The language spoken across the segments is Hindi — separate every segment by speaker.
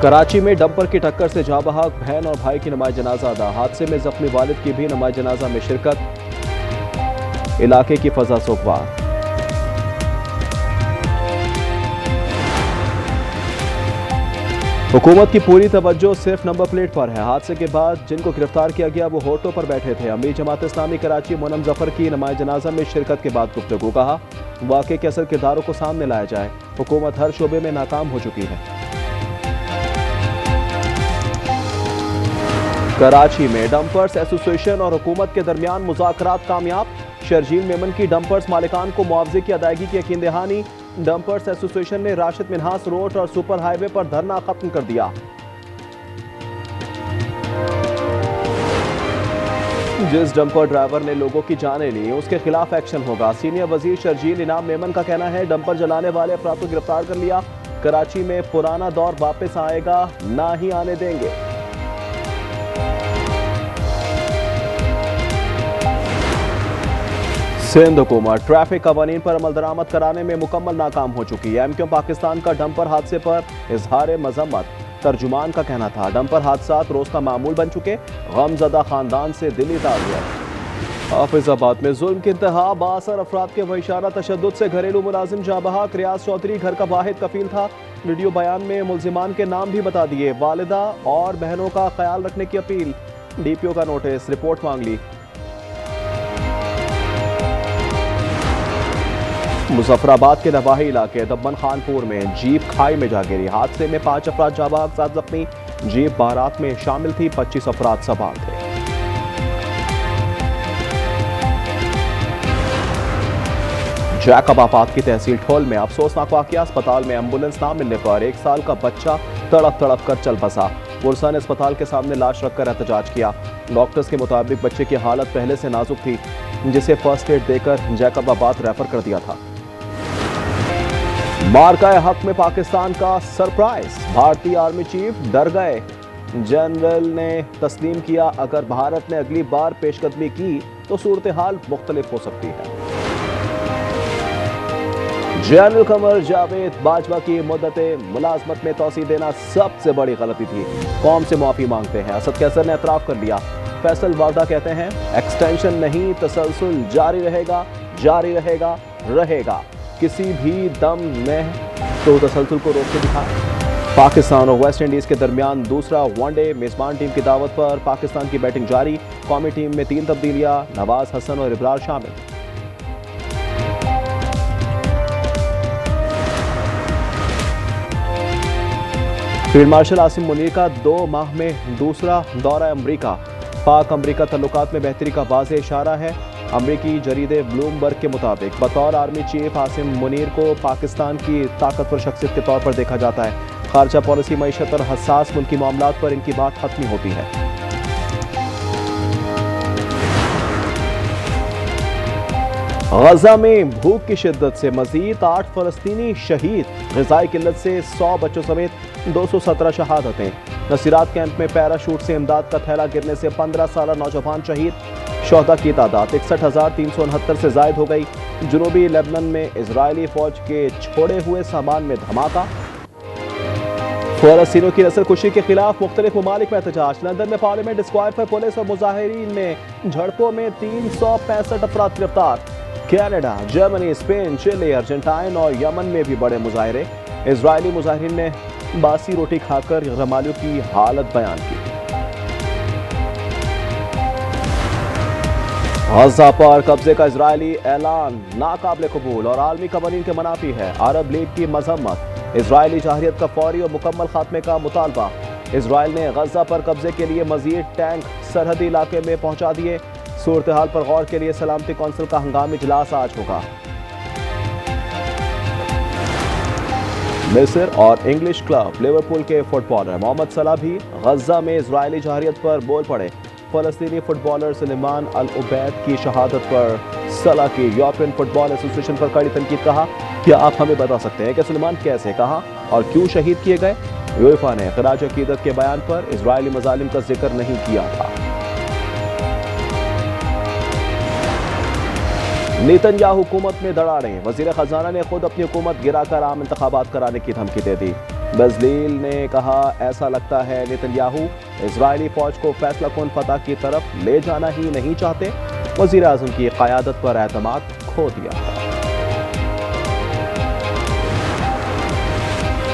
Speaker 1: कराची में डंपर की टक्कर से जाँ बहक बहन और भाई की नमाज जनाजा अदा। हादसे में जख्मी वालिद की भी नमाज जनाजा में शिरकत। इलाके की फजा सोगवार। हुकूमत की पूरी तवज्जो सिर्फ नंबर प्लेट पर है। हादसे के बाद जिनको गिरफ्तार किया गया वो होटलों पर बैठे थे। अमीर जमात इस्लामी कराची मोनम जफर की नमाज जनाजा में शिरकत के बाद गुफ्तगू। कहा, वाक़े के असल किरदारों को सामने लाया जाए। हुकूमत हर शोबे में नाकाम हो चुकी है। कराची में डंपर्स एसोसिएशन और हुकूमत के दरमियान मुज़ाकरात कामयाब। शर्जील मेमन की डंपर्स मालिकान को मुआवजे की अदायगी की यकीन दहानी। डंपर्स एसोसिएशन ने राशिद मिन्हास रोड और सुपर हाईवे पर धरना खत्म कर दिया। जिस डंपर ड्राइवर ने लोगों की जानें ली उसके खिलाफ एक्शन होगा। सीनियर वजीर शर्जील इनाम मेमन का कहना है, डंपर जलाने वाले अफराद को गिरफ्तार कर लिया। कराची में पुराना दौर वापस आएगा, ना ही आने देंगे। सिंध हुकूमत ट्रैफिक कवानीन पर अमल दरामद कराने में मुकम्मल नाकाम हो चुकी है। एमक्यू पाकिस्तान का डंपर हादसे पर इजहार मजम्मत। तर्जुमान का कहना था, डंपर हादसात रोज का मामूल बन चुके, गमजदा खानदान से दिली ताल्लुक। हाफिजाबाद में जुल्म की इंतहा, बासर अफराद के वहिशारा तशद्दुद से घरेलू मुलाजिम जाँ बहक। रियाज चौधरी घर का वाहिद कफील था। वीडियो बयान में मुल्जिमान के नाम भी बता दिए। वालिदा और बहनों का ख्याल रखने की अपील। डीपीओ का नोटिस, रिपोर्ट मांग ली। मुजफ्फराबाद के नवाही इलाके दब्बन खानपुर में जीप खाई में जा गिरी। हादसे में 5 अफराद जाँ बहक, 7 जख्मी। जीप बारात में शामिल थी, 25 अफराद सवार थे। जैकबाबाद की तहसील ठोल में अफसोसनाक वाकया। अस्पताल में एम्बुलेंस ना मिलने पर 1 साल का बच्चा तड़प तड़प कर चल बसा। पुरसा ने अस्पताल के सामने लाश रखकर एहतजाज किया। डॉक्टर्स के मुताबिक बच्चे की हालत पहले से नाजुक थी, जिसे फर्स्ट एड देकर जैकबाबाद रेफर कर दिया था। मार्का हक में पाकिस्तान का सरप्राइज। भारतीय आर्मी चीफ डर गए। जनरल ने तस्लीम किया, अगर भारत ने अगली बार पेशकदमी की तो सूरत हाल मुख्तलिफ हो सकती है। जनरल कमर जावेद बाजवा की मुद्दत मुलाजमत में तोसी देना सबसे बड़ी गलती थी। कौम से माफी मांगते हैं। असद कैसर ने एतराफ कर लिया। फैसल वारदा कहते हैं, एक्सटेंशन नहीं, तसलसल जारी रहेगा, जारी रहेगा, रहेगा। किसी भी दम में तो तसलसल को रोक के दिखा। पाकिस्तान और वेस्ट इंडीज के दरमियान दूसरा वनडे। मेजबान टीम की दावत पर पाकिस्तान की बैटिंग जारी। कौमी टीम में 3 तब्दीलियां, नवाज हसन और इब्रार शामिल। फील्ड मार्शल आसिम मुनीर का 2 माह में दूसरा दौरा अमरीका। पाक अमरीका तल्लुकात में बेहतरी का वाज़ेह इशारा है। अमरीकी जरीदे ब्लूमबर्ग के मुताबिक बतौर आर्मी चीफ आसिम मुनीर को पाकिस्तान की ताकतवर शख्सियत के तौर पर देखा जाता है। खारजा पॉलिसी, मईशत और हसास मुल्की मामलात पर इनकी बात खत्म होती है। गजा में भूख की शिद्दत से मजीद 8 फलस्तीनी शहीद। ग़िज़ाई किल्लत से 100 बच्चों समेत 217 शहादतें। नसीरात कैंप में पैराशूट से इमदाद का थैला गिरने से 15 साला नौजवान शहीद। शोहदा की तादाद 61,369 से जायद हो गई। जनूबी लेबनान में इजरायली फौज के छोड़े हुए सामान में धमाका। फ़लस्तीनियों की नस्लकुशी के खिलाफ मुख्तलिफ ममालिक में एहतजाज। लंदन में पार्लियामेंट स्क्वायर पर पुलिस और मुजाहिरीन में झड़पों में 365 अफराद गिरफ्तार। Canada, Germany, Spain, Chile, Argentine और यमन में भी बड़े मुजाहरे। इजरायली मुजाहिरीन ने बासी रोटी खाकर रमालियों की हालत बयान की। गजा पर कब्जे का इजरायली ऐलान नाकाबिल कबूल और आलमी कवानीन के मनाफी है। अरब लीग की मजम्मत। इजरायली जाहिरियत का फौरी और मुकम्मल खात्मे का मुतालबा। इजरायल ने गजा पर कब्जे के लिए मजीद टैंक सरहदी इलाके में पहुंचा दिए। सूरत हाल पर गौर के लिए सलामती कौंसिल का हंगामी इजलास आज होगा। मिस्र और इंग्लिश क्लब लिवरपूल के फुटबॉलर मोहम्मद सलाह भी गजा में इजरायली जाहिरियत पर बोल पड़े। फलस्तीनी फुटबॉलर सुलेमान अल उबैद की शहादत पर सलाह की यूरोपियन फुटबॉल एसोसिएशन पर कड़ी तनकीद। कहा, क्या आप हमें बता सकते हैं कि सुलेमान कैसे, कहां और क्यों शहीद किए गए? यूएफा ने खराज अकीदत के बयान पर इजरायली मजालिम का जिक्र नहीं किया था। नेतन्याहू हुकूमत में दरारें। वजीर खजाना ने खुद अपनी हुकूमत गिराकर आम इंतखाबात कराने की धमकी दे दी। बजलील ने कहा, ऐसा लगता है नेतन्याहू इजरायली फौज को फैसला कुन फतह की तरफ ले जाना ही नहीं चाहते। वजीर आजम की क़यादत पर एतमाद खो दिया है।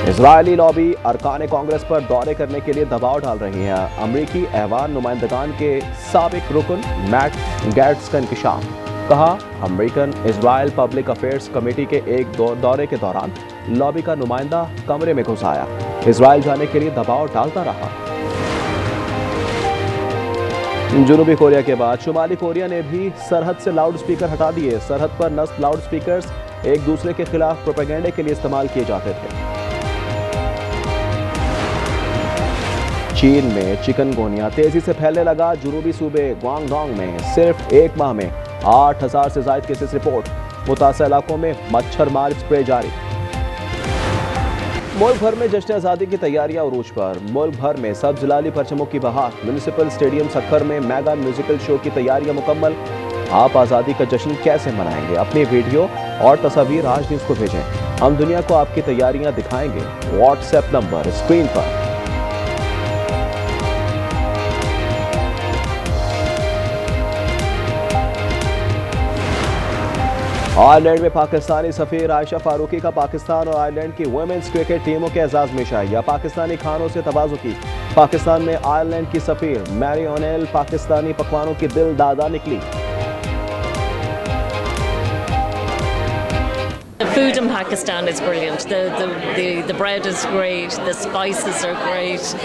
Speaker 1: इजरायली लॉबी अरकान कांग्रेस पर दौरे करने के लिए दबाव डाल रही है। अमरीकी ऐवान नुमाइंदगान के साबिक रुकन मैट गैट्स का इंकशाफ। कहा, American Israel public affairs committee के एक दौरे के दौरान लॉबी का नुमाइंदा कमरे में घुस आया, इजराइल जाने के लिए दबाव डालता रहा। जनूबी कोरिया के बाद शुमाली कोरिया ने भी सरहद से लाउड स्पीकर हटा दिए। सरहद पर नस्ब लाउड स्पीकर्स एक दूसरे के खिलाफ प्रोपेगेंडे के लिए इस्तेमाल किए जाते थे। चीन में चिकनगुनिया तेजी से फैलने लगा। जनूबी सूबे ग्वांगडोंग में सिर्फ एक माह में 8,000 से ज्यादा केसेस रिपोर्ट। मुतासर इलाकों में मच्छर मार स्प्रे जारी। मुल्क भर में जश्न आज़ादी की तैयारियां उरूज पर। मुल्क भर में सब जिलाली परचमों की बहार। म्यूनिसिपल स्टेडियम सक्खर में मेगा म्यूजिकल शो की तैयारियां मुकम्मल। आप आज़ादी का जश्न कैसे मनाएंगे? अपनी वीडियो और तस्वीर आज न्यूज़ को भेजें। हम दुनिया को आपकी तैयारियां दिखाएंगे। व्हाट्सएप नंबर स्क्रीन पर। आयरलैंड में पाकिस्तानी सफीर आयशा फारूकी का पाकिस्तान और आयरलैंड की वुमेन्स क्रिकेट टीमों के एजाज में शाइया। पाकिस्तानी खानों से तवाज़ु की। पाकिस्तान में आयरलैंड की सफीर मैरी ओनेल पाकिस्तानी पकवानों की दिल दादा निकली।
Speaker 2: The food in Pakistan is brilliant. The bread is great. The spices are great.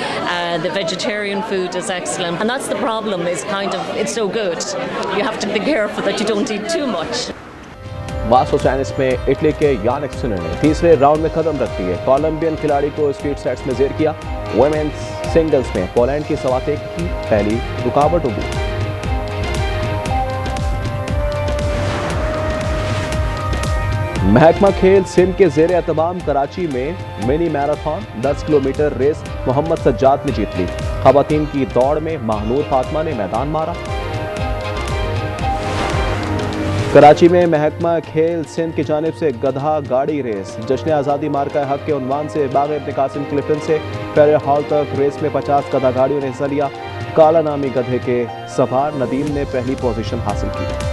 Speaker 2: The vegetarian food is excellent. And that's the problem. Is it's so good. You have to be careful that you don't eat too much.
Speaker 1: Masters tennis में इटली के यानिक सिनर ने तीसरे राउंड में कदम रख दिए। कोलंबियन खिलाड़ी को स्ट्रीट सेट्स में जेर किया। वुमेन्स सिंगल्स में पोलैंड की सवाते की पहली रुकावट उगी। महकमा खेल सिंध के जेर एहतमाम कराची में mini marathon 10 kilometre race Mohammad Sajjad ने जीत ली। खवातीन की दौड़ में महनूर फातिमा ने मैदान मारा। कराची में महकमा खेल सिंध की जानिब से गधा गाड़ी रेस। जश्न आज़ादी मार्का हक के उन्वान से बाग इब्न कासिम क्लिफ्टन से फेरे हॉल तक रेस में 50 गधा गाड़ियों ने हिस्सा लिया। काला नामी गधे के सवार नदीम ने पहली पोजीशन हासिल की।